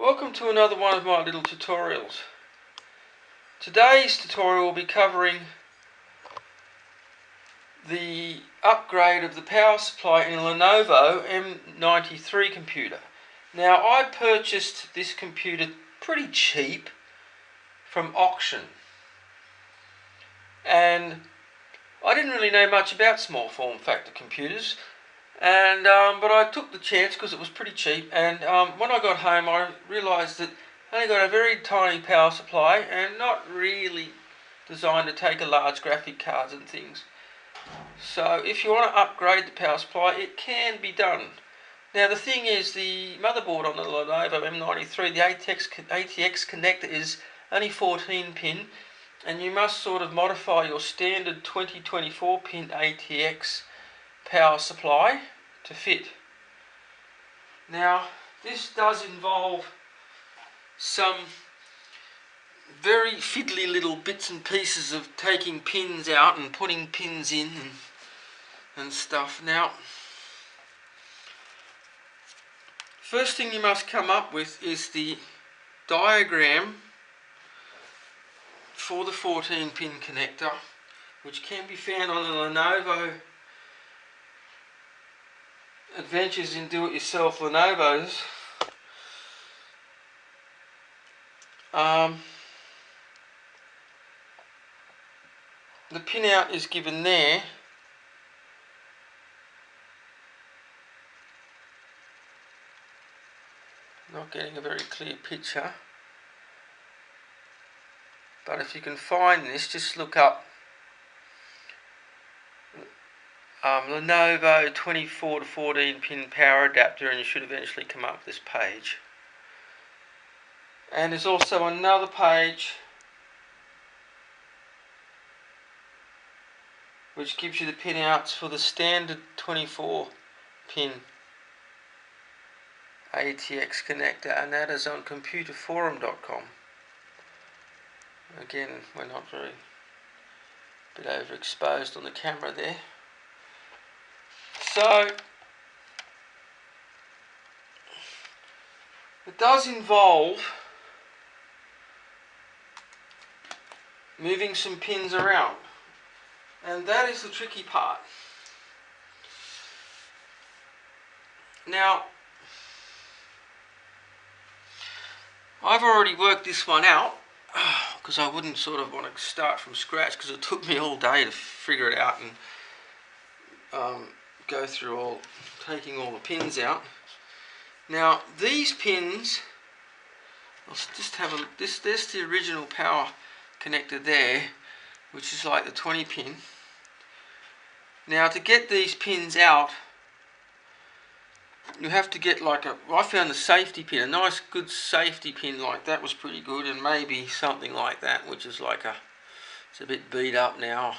Welcome to another one of my little tutorials. Today's tutorial will be covering the upgrade of the power supply in a Lenovo M93 computer. Now, I purchased this computer pretty cheap from auction, and I didn't really know much about small form factor computers, and but I took the chance because it was pretty cheap. And when I got home, I realised that I only got a very tiny power supply and not really designed to take a large graphic cards and things. So if you want to upgrade the power supply, it can be done. Now the thing is, the motherboard on the Lenovo M93, the ATX connector is only 14 pin, and you must sort of modify your standard 2024 pin ATX power supply to fit. Now this does involve some very fiddly little bits and pieces of taking pins out and putting pins in and stuff. Now, first thing you must come up with is the diagram for the 14 pin connector, which can be found on the Lenovo Adventures in Do-It-Yourself Lenovos. The pinout is given there. Not getting a very clear picture, but if you can find this, just look up Lenovo 24 to 14 pin power adapter and you should eventually come up with this page. And there's also another page which gives you the pinouts for the standard 24 pin ATX connector, and that is on computerforum.com. Again, we're not very bit overexposed on the camera there. So it does involve moving some pins around, and that is the tricky part. Now, I've already worked this one out because I wouldn't sort of want to start from scratch, because it took me all day to figure it out and go through taking all the pins out. Now these pins, I'll just have there's the original power connector there, which is like the 20 pin. Now to get these pins out, you have to get like I found the safety pin, a nice good safety pin like that was pretty good, and maybe something like that, which is like it's a bit beat up now,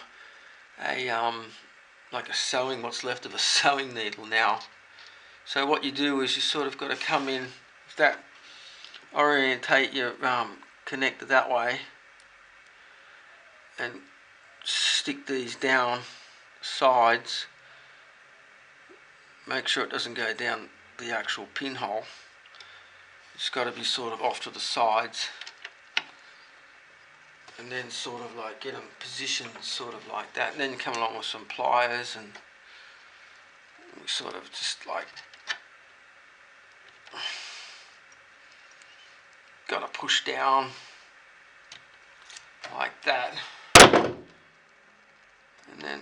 like a sewing, what's left of a sewing needle now. So what you do is you sort of got to come in that, orientate your connector that way, and stick these down sides. Make sure it doesn't go down the actual pinhole. It's got to be sort of off to the sides, and then sort of like get them positioned sort of like that, and then come along with some pliers, and we sort of just like got to push down like that, and then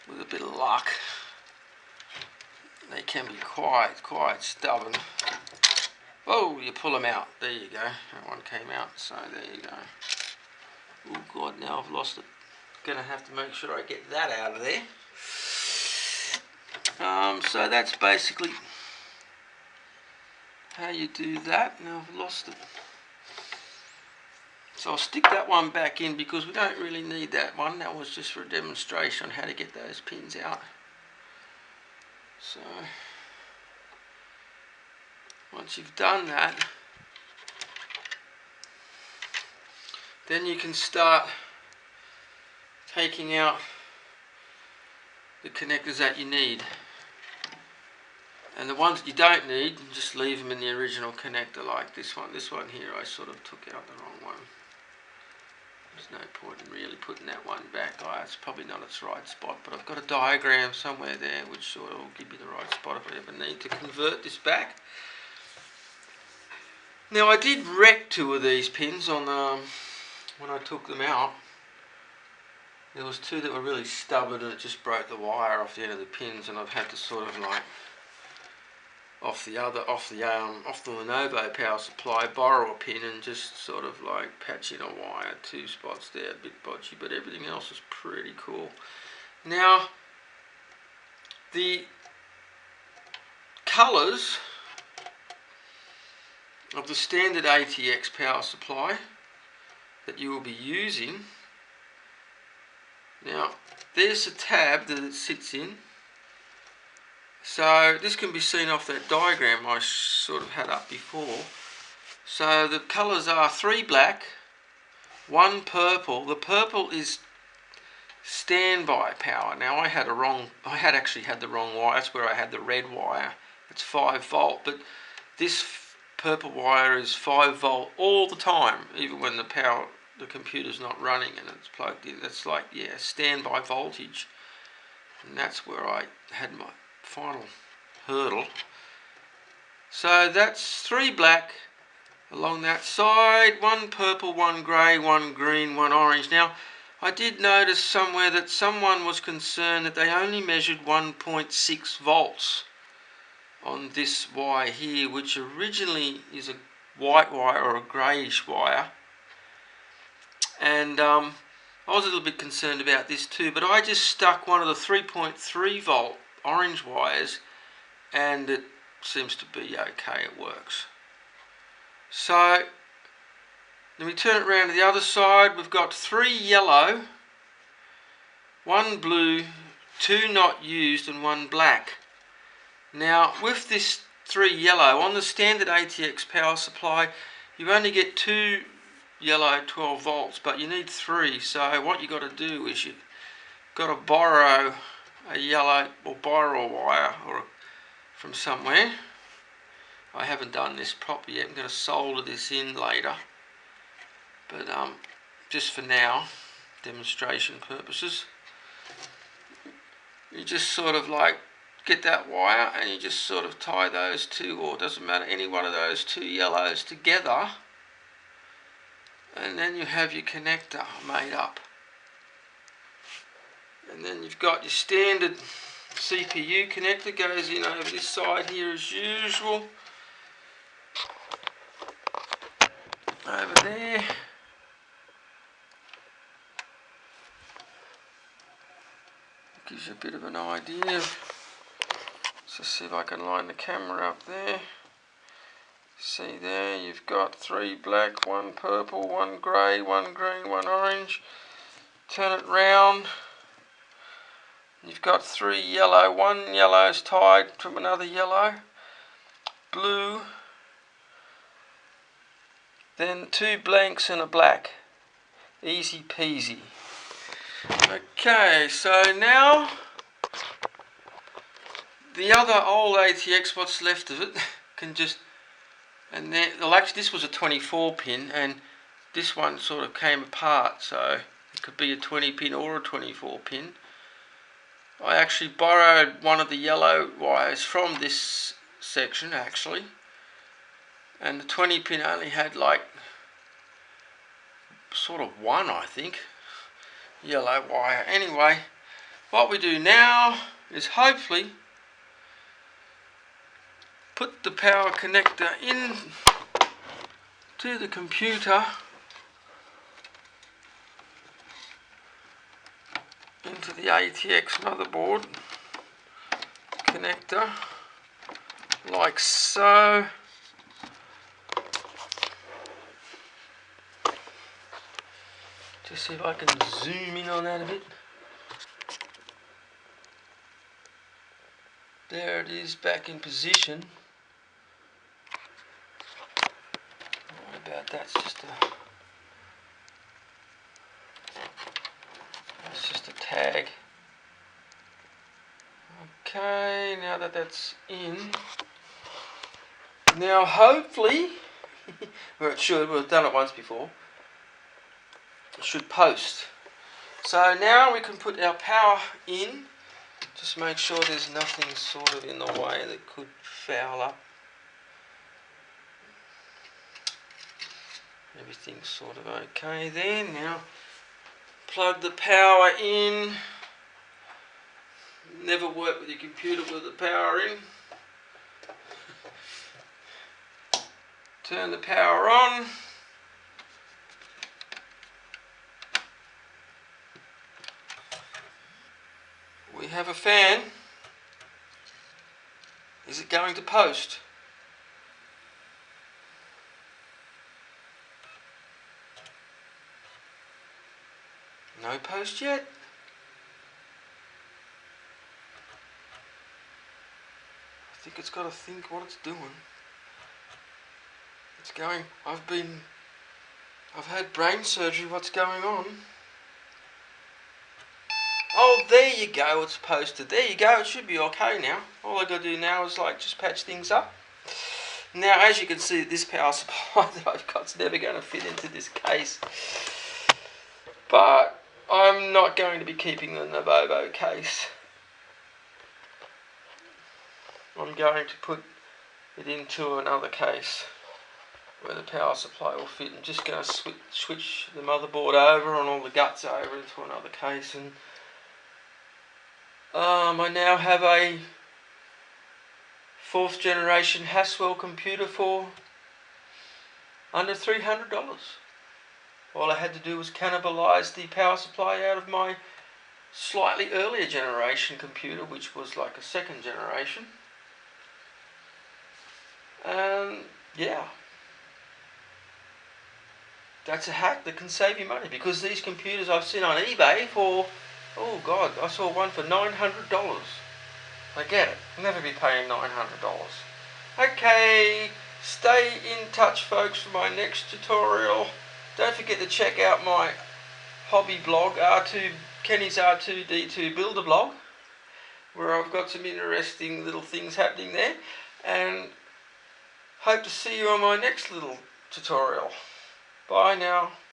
with a bit of luck they can be quite stubborn. Oh, you pull them out. There you go. That one came out, so there you go. Oh God, now I've lost it. Gonna have to make sure I get that out of there. So that's basically how you do that. Now I've lost it. So I'll stick that one back in because we don't really need that one. That was just for a demonstration on how to get those pins out. So once you've done that, then you can start taking out the connectors that you need. And the ones that you don't need, just leave them in the original connector, like this one. This one here, I sort of took out the wrong one. There's no point in really putting that one back. It's probably not its right spot, but I've got a diagram somewhere there which sort of will give you the right spot if I ever need to convert this back. Now I did wreck 2 of these pins on when I took them out. There was 2 that were really stubborn and it just broke the wire off the end of the pins, and I've had to sort of like off the Lenovo power supply, borrow a pin and just sort of like patch in a wire. 2 spots there, a bit bodgy, but everything else is pretty cool. Now, the colours of the standard ATX power supply that you will be using. Now, there's a tab that it sits in. So this can be seen off that diagram I sort of had up before. So the colours are 3 black, 1 purple. The purple is standby power. Now I had actually had the wrong wire. That's where I had the red wire. It's 5 volt, but this purple wire is 5 volt all the time, even when the computer's not running and it's plugged in. It's like, yeah, standby voltage. And that's where I had my final hurdle. So that's 3 black along that side, 1 purple, 1 grey, 1 green, 1 orange. Now I did notice somewhere that someone was concerned that they only measured 1.6 volts on this wire here, which originally is a white wire or a greyish wire. And I was a little bit concerned about this too, but I just stuck one of the 3.3 volt orange wires and it seems to be okay, it works. So let me turn it around to the other side. We've got 3 yellow, 1 blue, 2 not used and 1 black. Now with this 3 yellow, on the standard ATX power supply you only get 2 yellow 12 volts, but you need 3. So what you got to do is you've got to borrow a yellow, or borrow a wire from somewhere. I haven't done this properly yet. I'm going to solder this in later, but just for now, demonstration purposes, you just sort of like get that wire and you just sort of tie those 2, or it doesn't matter, any one of those 2 yellows together, and then you have your connector made up. And then you've got your standard CPU connector, goes in over this side here as usual. Over there. Gives you a bit of an idea. Let's just see if I can line the camera up there. See there, you've got 3 black, 1 purple, 1 grey, 1 green, 1 orange. Turn it round. You've got 3 yellow, 1 yellow's tied from another yellow. Blue. Then 2 blanks and a black. Easy peasy. Okay, so now the other old ATX, what's left of it, can just, and then, well actually this was a 24 pin and this one sort of came apart, so it could be a 20 pin or a 24 pin. I actually borrowed one of the yellow wires from this section actually, and the 20 pin only had like sort of 1, I think, yellow wire. Anyway, what we do now is hopefully put the power connector in to the computer, into the ATX motherboard connector, like so. Just see if I can zoom in on that a bit. There it is, back in position. What about that's just a tag. Okay, Okay, now that that's in, now hopefully, or it should, we've done it once before, it should post. So now we can put our power in. Just make sure there's nothing sort of in the way that could foul up. Everything's sort of okay there. Now plug the power in. Never work with your computer with the power in. Turn the power on. We have a fan. Is it going to post? No post yet. I think it's got to think what it's doing. It's going, I've had brain surgery, what's going on? Oh, there you go, it's posted. There you go, it should be okay now. All I got to do now is just patch things up. Now, as you can see, this power supply that I've got is never going to fit into this case. But I'm not going to be keeping the Lenovo case. I'm going to put it into another case where the power supply will fit. I'm just going to switch the motherboard over and all the guts over into another case. And I now have a 4th generation Haswell computer for under $300. All I had to do was cannibalise the power supply out of my slightly earlier generation computer, which was like a 2nd generation. And yeah, that's a hack that can save you money, because these computers I've seen on eBay for, oh God, I saw one for $900. I get it, I'll never be paying $900. Okay, stay in touch folks for my next tutorial. Don't forget to check out my hobby blog, Kenny's R2D2 Builder blog, where I've got some interesting little things happening there, and hope to see you on my next little tutorial. Bye now.